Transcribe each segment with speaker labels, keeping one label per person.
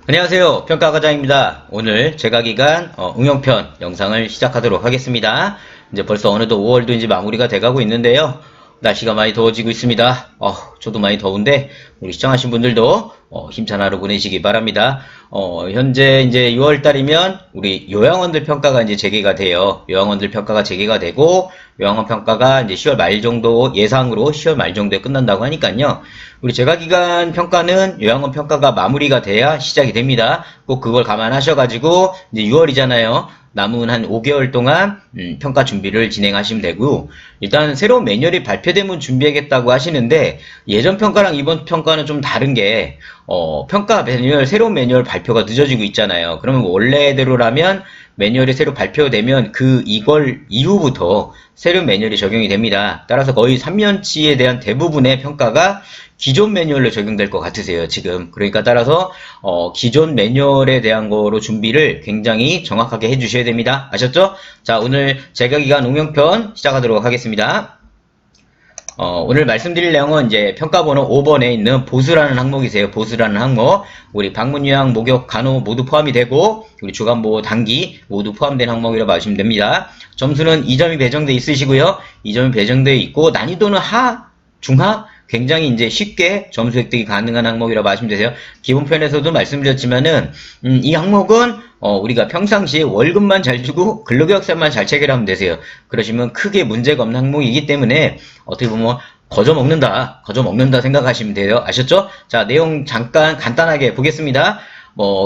Speaker 1: 안녕하세요. 평가과장입니다. 오늘 재가기간 응용편 영상을 시작하도록 하겠습니다. 이제 벌써 어느덧 5월도 이제 마무리가 돼가고 있는데요. 날씨가 많이 더워지고 있습니다. 저도 많이 더운데 우리 시청하신 분들도 힘찬 하루 보내시기 바랍니다. 현재 이제 6월달이면 우리 요양원들 평가가 이제 재개가 돼요. 요양원들 평가가 재개가 되고 요양원 평가가 이제 10월 말 정도 예상으로 10월 말 정도에 끝난다고 하니까요. 우리 재가기간 평가는 요양원 평가가 마무리가 돼야 시작이 됩니다. 꼭 그걸 감안하셔가지고 이제 6월이잖아요. 남은 한 5개월 동안 평가 준비를 진행하시면 되고, 일단 새로운 매뉴얼이 발표되면 준비하겠다고 하시는데 예전 평가랑 이번 평가는 좀 다른 게 평가 매뉴얼 새로운 매뉴얼 발표가 늦어지고 있잖아요. 그러면 원래대로라면 매뉴얼이 새로 발표되면 이걸 이후부터 새로운 매뉴얼이 적용이 됩니다. 따라서 거의 3년치에 대한 대부분의 평가가 기존 매뉴얼로 적용될 것 같으세요, 지금. 그러니까 따라서 기존 매뉴얼에 대한 거로 준비를 굉장히 정확하게 해주셔야 됩니다. 아셨죠? 자, 오늘 재가기간 응용편 시작하도록 하겠습니다. 오늘 말씀드릴 내용은 이제 평가번호 5번에 있는 보수라는 항목이세요. 보수라는 항목. 우리 방문, 요양, 목욕, 간호 모두 포함이 되고, 우리 주간보호, 단기 모두 포함된 항목이라고 봐주시면 됩니다. 점수는 2점이 배정돼 있으시고요. 2점이 배정돼 있고, 난이도는 하, 중하, 굉장히 이제 쉽게 점수 획득이 가능한 항목이라고 봐주시면 되세요. 기본편에서도 말씀드렸지만은, 이 항목은, 우리가 평상시에 월급만 잘 주고 근로계약서만 잘 체결하면 되세요. 그러시면 크게 문제가 없는 항목이기 때문에, 어떻게 보면, 거저 먹는다 생각하시면 돼요. 아셨죠? 자, 내용 잠깐 간단하게 보겠습니다.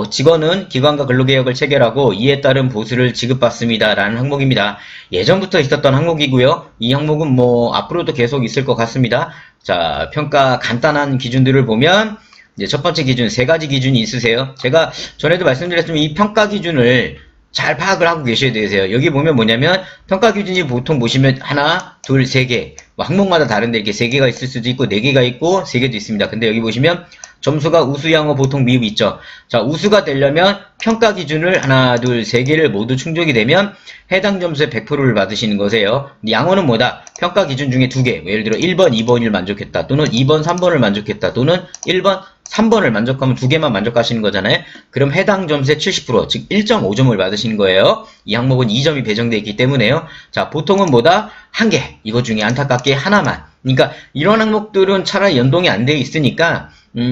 Speaker 1: 직원은 기관과 근로계약을 체결하고 이에 따른 보수를 지급받습니다. 라는 항목입니다. 예전부터 있었던 항목이고요. 이 항목은 앞으로도 계속 있을 것 같습니다. 자, 평가 간단한 기준들을 보면, 이제 첫 번째 기준, 세 가지 기준이 있으세요. 제가 전에도 말씀드렸지만 이 평가 기준을 잘 파악을 하고 계셔야 되세요. 여기 보면 뭐냐면, 평가 기준이 보통 보시면 하나, 둘, 세 개. 항목마다 다른데 이렇게 세 개가 있을 수도 있고, 네 개가 있고, 세 개도 있습니다. 근데 여기 보시면, 점수가 우수, 양호, 보통, 미흡 있죠. 자, 우수가 되려면 평가 기준을 하나, 둘, 세 개를 모두 충족이 되면 해당 점수의 100%를 받으시는 거세요. 양호는 뭐다? 평가 기준 중에 두 개. 예를 들어 1번, 2번을 만족했다. 또는 2번, 3번을 만족했다. 또는 1번, 3번을 만족하면 두 개만 만족하시는 거잖아요. 그럼 해당 점수의 70%, 즉 1.5점을 받으시는 거예요. 이 항목은 2점이 배정되어 있기 때문에요. 자, 보통은 뭐다? 한 개. 이거 중에 안타깝게 하나만. 그러니까 이런 항목들은 차라리 연동이 안 되어 있으니까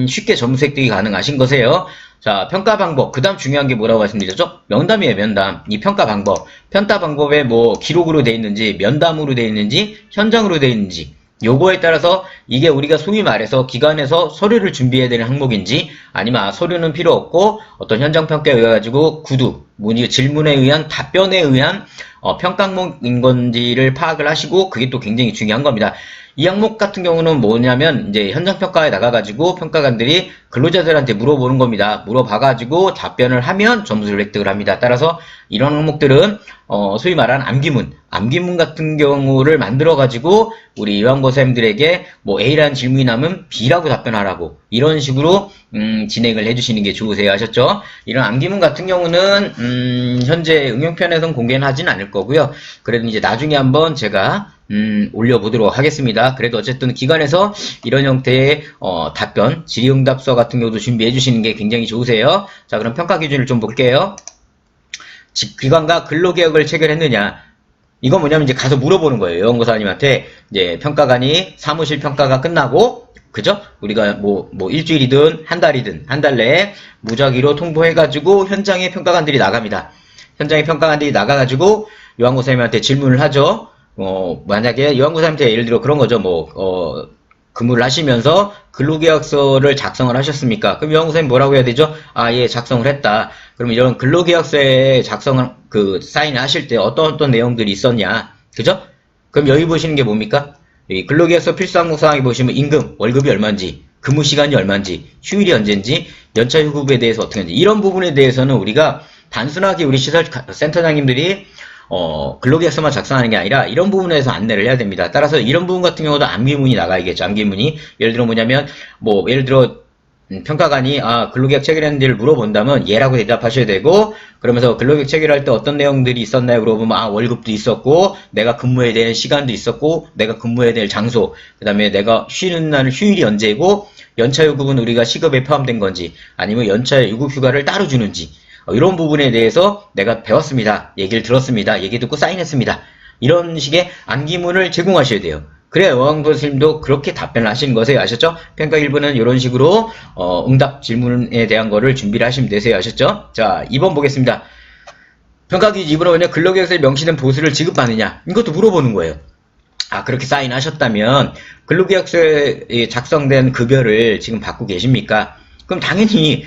Speaker 1: 쉽게 점수 획득이 가능하신 거세요. 자, 평가 방법. 그 다음 중요한 게 뭐라고 말씀드렸죠? 면담이에요, 면담. 이 평가 방법. 평가 방법에 기록으로 돼 있는지, 면담으로 돼 있는지, 현장으로 돼 있는지. 요거에 따라서 이게 우리가 소위 말해서 기관에서 서류를 준비해야 되는 항목인지, 아니면 서류는 필요 없고 어떤 현장 평가에 의해 가지고 질문에 의한 답변에 의한 평가 항목인 건지를 파악을 하시고, 그게 또 굉장히 중요한 겁니다. 이 항목 같은 경우는 뭐냐면 이제 현장 평가에 나가가지고 평가관들이 근로자들한테 물어보는 겁니다. 물어봐가지고 답변을 하면 점수를 획득을 합니다. 따라서 이런 항목들은 소위 말하는 암기문 같은 경우를 만들어가지고 우리 요양보호사님들에게 A라는 질문이 나면 B라고 답변하라고 이런 식으로 진행을 해주시는 게 좋으세요. 아셨죠? 이런 암기문 같은 경우는 현재 응용편에선 공개는 하진 않을 거고요. 그래도 이제 나중에 한번 제가 올려보도록 하겠습니다. 그래도 어쨌든 기관에서 이런 형태의 답변, 질의응답서 같은 경우도 준비해 주시는 게 굉장히 좋으세요. 자, 그럼 평가 기준을 좀 볼게요. 기관과 근로계약을 체결했느냐. 이건 뭐냐면 이제 가서 물어보는 거예요. 요양보호사님한테 이제 평가관이 사무실 평가가 끝나고, 그죠? 우리가 일주일이든 한 달 내에 무작위로 통보해가지고 현장에 평가관들이 나갑니다. 현장에 평가관들이 나가가지고 요양보호사님한테 질문을 하죠. 만약에 요양보호사님한테 예를 들어 그런 거죠. 근무를 하시면서 근로계약서를 작성을 하셨습니까? 그럼 요양보호사님 뭐라고 해야 되죠? 예, 작성을 했다. 그럼 이런 근로계약서에 사인을 하실 때 어떤 내용들이 있었냐? 그죠? 그럼 여기 보시는 게 뭡니까? 이 근로계약서 필수 항목 사항에 보시면 임금, 월급이 얼마인지, 근무 시간이 얼마인지, 휴일이 언제인지, 연차 휴급에 대해서 어떻게 하는지, 이런 부분에 대해서는 우리가 단순하게 우리 시설센터장님들이 근로계약서만 작성하는 게 아니라 이런 부분에서 안내를 해야 됩니다. 따라서 이런 부분 같은 경우도 암기문이 나가야겠죠. 암기문이 예를 들어 뭐냐면 예를 들어 평가관이 근로계약 체결했는지를 물어본다면 예라고 대답하셔야 되고, 그러면서 근로계약 체결할 때 어떤 내용들이 있었나요? 물어보면 월급도 있었고, 내가 근무해야 되는 시간도 있었고, 내가 근무해야 될 장소, 그 다음에 내가 쉬는 날 휴일이 언제고, 연차유급은 우리가 시급에 포함된 건지, 아니면 연차유급 휴가를 따로 주는지, 이런 부분에 대해서 내가 배웠습니다. 얘기를 들었습니다. 얘기 듣고 사인했습니다. 이런 식의 암기문을 제공하셔야 돼요. 그래야 여왕도 선생님도 그렇게 답변을 하시는 거세요. 아셨죠? 평가 1부는 이런 식으로 응답 질문에 대한 거를 준비를 하시면 되세요. 아셨죠? 자, 2번 보겠습니다. 평가기 2번은 뭐냐? 근로계약서에 명시된 보수를 지급받느냐? 이것도 물어보는 거예요. 그렇게 사인하셨다면 근로계약서에 작성된 급여를 지금 받고 계십니까? 그럼 당연히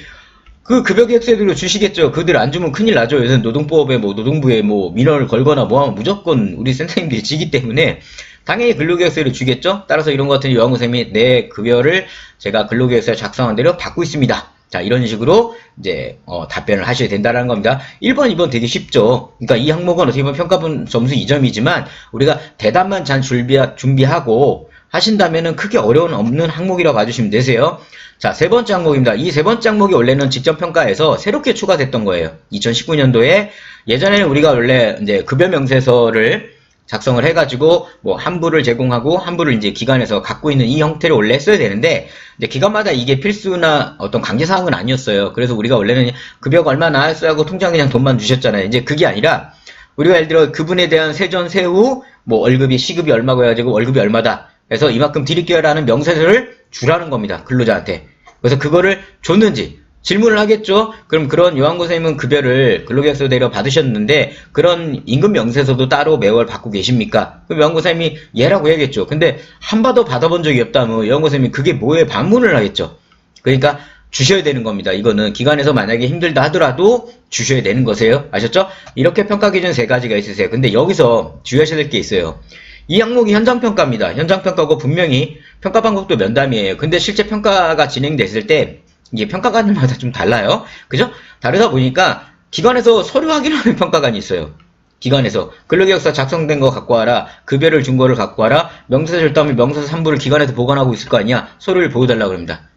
Speaker 1: 그 급여계약서대로 주시겠죠. 그들 안 주면 큰일 나죠. 요새 노동법에 노동부에 민원을 걸거나 하면 무조건 우리 선생님들이 지기 때문에 당연히 근로계약서를 주겠죠. 따라서 이런 것 같은 요한고 선생님이 내 급여를 제가 근로계약서에 작성한 대로 받고 있습니다. 자, 이런 식으로 이제 답변을 하셔야 된다는 겁니다. 1번, 2번 되게 쉽죠. 그러니까 이 항목은 어떻게 보면 평가분 점수 2점이지만 우리가 대답만 잘 준비하고 하신다면은 크게 어려운 없는 항목이라고 봐주시면 되세요. 자, 세 번째 항목입니다. 이 세 번째 항목이 원래는 직전평가에서 새롭게 추가됐던 거예요. 2019년도에 예전에는 우리가 원래 이제 급여 명세서를 작성을 해가지고 한부를 제공하고 한부를 이제 기관에서 갖고 있는 이 형태를 원래 했어야 되는데 이제 기관마다 이게 필수나 어떤 강제사항은 아니었어요. 그래서 우리가 원래는 급여가 얼마 나왔어요 하고 통장에 그냥 돈만 주셨잖아요. 이제 그게 아니라 우리가 예를 들어 그분에 대한 세전 세후 월급이 시급이 얼마고 해가지고 월급이 얼마다 그래서 이만큼 드릴게요라는 명세서를 주라는 겁니다. 근로자한테. 그래서 그거를 줬는지 질문을 하겠죠. 그럼 그런 요한고 선생님은 급여를 근로계약서대로 받으셨는데 그런 임금 명세서도 따로 매월 받고 계십니까? 그럼 요한고 선생님이 예라고 해야겠죠. 근데 한 번도 받아본 적이 없다면 요한고 선생님이 그게 뭐에 반문을 하겠죠. 그러니까 주셔야 되는 겁니다. 이거는 기관에서 만약에 힘들다 하더라도 주셔야 되는 거세요. 아셨죠? 이렇게 평가 기준 세 가지가 있으세요. 근데 여기서 주의하셔야 될 게 있어요. 이 항목이 현장평가입니다. 현장평가고 분명히 평가 방법도 면담이에요. 근데 실제 평가가 진행됐을 때 이게 평가관마다 좀 달라요. 그죠? 다르다 보니까 기관에서 서류 확인하는 평가관이 있어요. 기관에서 근로계약서 작성된 거 갖고 와라. 급여를 준 거를 갖고 와라. 명세서 줬다면 명세서 3부를 기관에서 보관하고 있을 거 아니야. 서류를 보여달라고 합니다.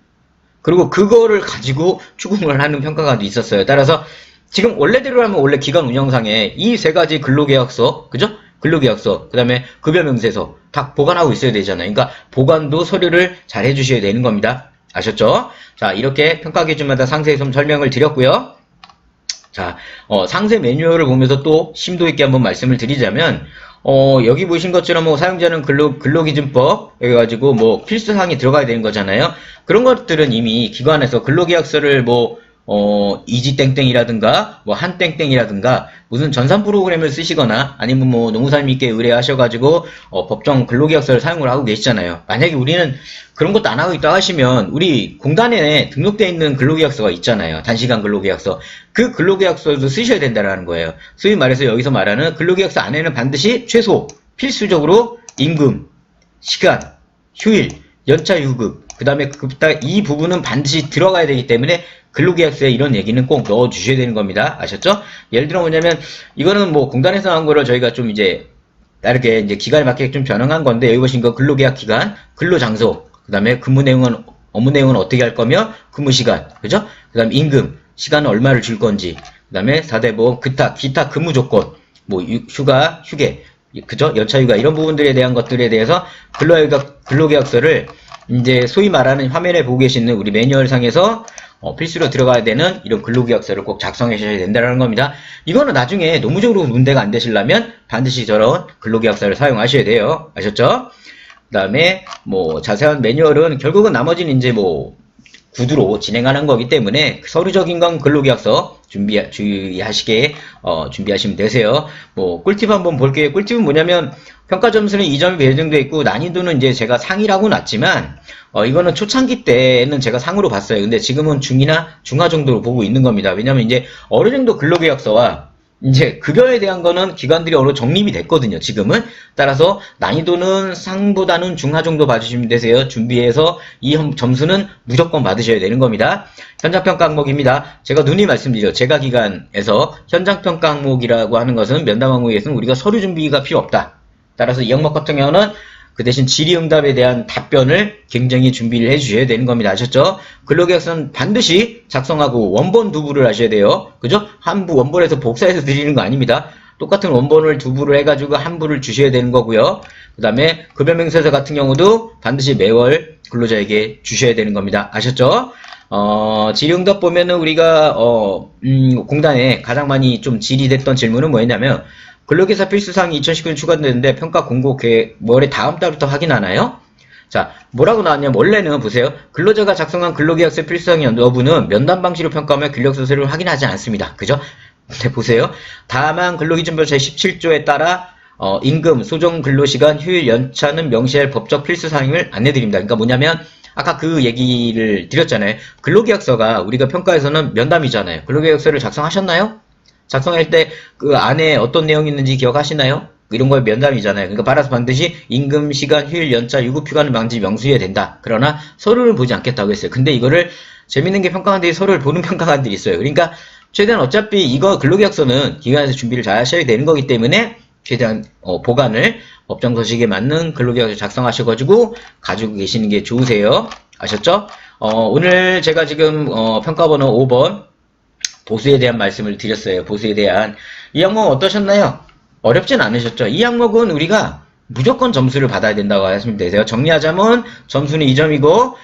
Speaker 1: 그리고 그거를 가지고 추궁을 하는 평가관도 있었어요. 따라서 지금 원래대로 하면 원래 기관 운영상에 이 세 가지 근로계약서, 그죠? 근로계약서, 그 다음에 급여명세서 다 보관하고 있어야 되잖아요. 그러니까 보관도 서류를 잘 해주셔야 되는 겁니다. 아셨죠? 자, 이렇게 평가 기준마다 상세히 좀 설명을 드렸고요. 자, 상세 매뉴얼을 보면서 또 심도 있게 한번 말씀을 드리자면, 여기 보신 것처럼 사용자는 근로기준법, 해가지고 필수사항이 들어가야 되는 거잖아요. 그런 것들은 이미 기관에서 근로계약서를 이지땡땡이라든가, 한땡땡이라든가, 무슨 전산 프로그램을 쓰시거나, 아니면 노무사님께 의뢰하셔가지고, 법정 근로계약서를 사용을 하고 계시잖아요. 만약에 우리는 그런 것도 안 하고 있다 하시면, 우리 공단에 등록되어 있는 근로계약서가 있잖아요. 단시간 근로계약서. 그 근로계약서도 쓰셔야 된다는 거예요. 소위 말해서 여기서 말하는 근로계약서 안에는 반드시 최소, 필수적으로 임금, 시간, 휴일, 연차유급, 그 다음에 이 부분은 반드시 들어가야 되기 때문에 근로계약서에 이런 얘기는 꼭 넣어주셔야 되는 겁니다. 아셨죠? 예를 들어 뭐냐면, 이거는 공단에서 한 거를 저희가 좀 이제, 다르게 이제 기간에 맞게 좀 변형한 건데, 여기 보신 거 근로계약 기간, 근로장소, 그 다음에 업무 내용은 어떻게 할 거며, 근무시간, 그죠? 그 다음에 임금, 시간은 얼마를 줄 건지, 그 다음에 4대 보험, 기타 근무 조건, 휴가, 휴게, 그죠? 연차휴가, 이런 부분들에 대한 것들에 대해서 근로계약서를 이제 소위 말하는 화면에 보고 계시는 우리 매뉴얼상에서 필수로 들어가야 되는 이런 근로계약서를 꼭 작성해 주셔야 된다는 겁니다. 이거는 나중에 노무적으로 문제가 안 되시려면 반드시 저런 근로계약서를 사용하셔야 돼요. 아셨죠? 그 다음에 자세한 매뉴얼은 결국은 나머지는 이제 구두로 진행하는 거기 때문에 서류적인 건 근로계약서 주의하시게 준비하시면 되세요. 꿀팁 한번 볼게요. 꿀팁은 뭐냐면 평가 점수는 2점이 배정되어 있고 난이도는 이제 제가 상이라고 놨지만 이거는 초창기 때는 제가 상으로 봤어요. 근데 지금은 중이나 중하 정도로 보고 있는 겁니다. 왜냐면 이제 어느 정도 근로계약서와 이제 급여에 대한 거는 기관들이 어느 정립이 됐거든요. 지금은. 따라서 난이도는 상보다는 중하 정도 봐주시면 되세요. 준비해서 이 점수는 무조건 받으셔야 되는 겁니다. 현장평가 항목입니다. 제가 누누이 말씀드리죠. 제가 기관에서 현장평가 항목이라고 하는 것은 면담 항목에서는 우리가 서류 준비가 필요 없다. 따라서 이 항목 같은 경우는 그 대신 질의응답에 대한 답변을 굉장히 준비를 해주셔야 되는 겁니다. 아셨죠? 근로계약서는 반드시 작성하고 원본 두부를 하셔야 돼요. 그죠? 한 부 원본에서 복사해서 드리는 거 아닙니다. 똑같은 원본을 두 부를 해가지고 한 부를 주셔야 되는 거고요. 그 다음에 급여명세서 같은 경우도 반드시 매월 근로자에게 주셔야 되는 겁니다. 아셨죠? 질의응답 보면은 우리가 공단에 가장 많이 좀 질의됐던 질문은 뭐였냐면 근로기사 필수사항이 2019년 추가됐는데 평가 공고 월에 다음 달부터 확인하나요? 자, 뭐라고 나왔냐면 원래는 보세요. 근로자가 작성한 근로계약서 필수사항 여부는 면담 방식으로 평가하며 근력서를 확인하지 않습니다. 그죠? 네, 보세요. 다만 근로기준법 제17조에 따라 임금, 소정 근로시간, 휴일 연차는 명시할 법적 필수사항을 안내드립니다. 그러니까 뭐냐면 아까 그 얘기를 드렸잖아요. 근로계약서가 우리가 평가에서는 면담이잖아요. 근로계약서를 작성하셨나요? 작성할 때 그 안에 어떤 내용이 있는지 기억하시나요? 이런 거에 면담이잖아요. 그러니까 따라서 반드시 임금, 시간, 휴일, 연차, 유급휴가는 명시해야 된다. 그러나 서류를 보지 않겠다고 했어요. 근데 이거를 재밌는 게 평가관들이 서류를 보는 평가관들이 있어요. 그러니까 최대한 어차피 이거 근로계약서는 기관에서 준비를 잘 하셔야 되는 거기 때문에 최대한 보관을 법정 서식에 맞는 근로계약서 작성하셔가지고 가지고 계시는 게 좋으세요. 아셨죠? 오늘 제가 지금 평가번호 5번 보수에 대한 말씀을 드렸어요. 보수에 대한 이 항목 어떠셨나요? 어렵진 않으셨죠? 이 항목은 우리가 무조건 점수를 받아야 된다고 하시면 되세요. 정리하자면 점수는 2점이고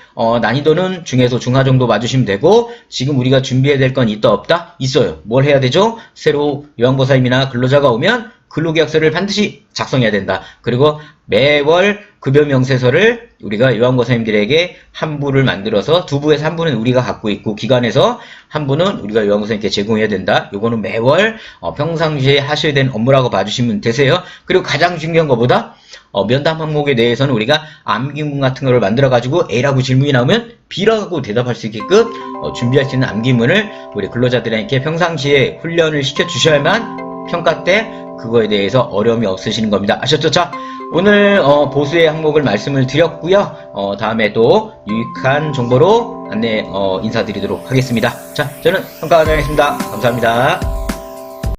Speaker 1: 난이도는 중에서 중하 정도 맞으시면 되고 지금 우리가 준비해야 될 건 있다 없다? 있어요. 뭘 해야 되죠? 새로 요양보사님이나 근로자가 오면 근로계약서를 반드시 작성해야 된다. 그리고 매월 급여명세서를 우리가 요양보사님들에게 한 부를 만들어서 두 부에서 한 부는 우리가 갖고 있고 기관에서 한 부는 우리가 요양보사님께 제공해야 된다. 요거는 매월 평상시에 하셔야 되는 업무라고 봐주시면 되세요. 그리고 가장 중요한 것보다 면담 항목에 대해서는 우리가 암기문 같은 거를 만들어 가지고 A라고 질문이 나오면 B라고 대답할 수 있게끔 준비할 수 있는 암기문을 우리 근로자들에게 평상시에 훈련을 시켜 주셔야만 평가 때 그거에 대해서 어려움이 없으시는 겁니다. 아셨죠? 자, 오늘 보수의 항목을 말씀을 드렸고요. 다음에 또 유익한 정보로 안내 인사드리도록 하겠습니다. 자, 저는 평가관장이었습니다. 감사합니다.